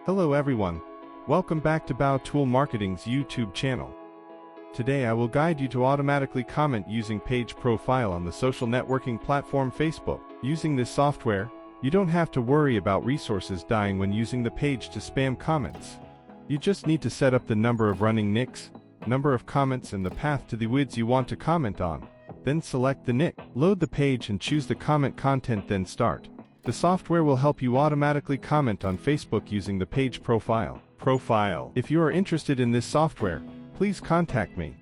Hello everyone. Welcome back to Bao Tool Marketing's YouTube channel. Today I will guide you to automatically comment using page profile on the social networking platform Facebook. Using this software, you don't have to worry about resources dying when using the page to spam comments. You just need to set up the number of running nicks, number of comments and the path to the widths you want to comment on. Then select the nick, load the page and choose the comment content, then start. The software will help you automatically comment on Facebook using the page profile. If you are interested in this software, please contact me.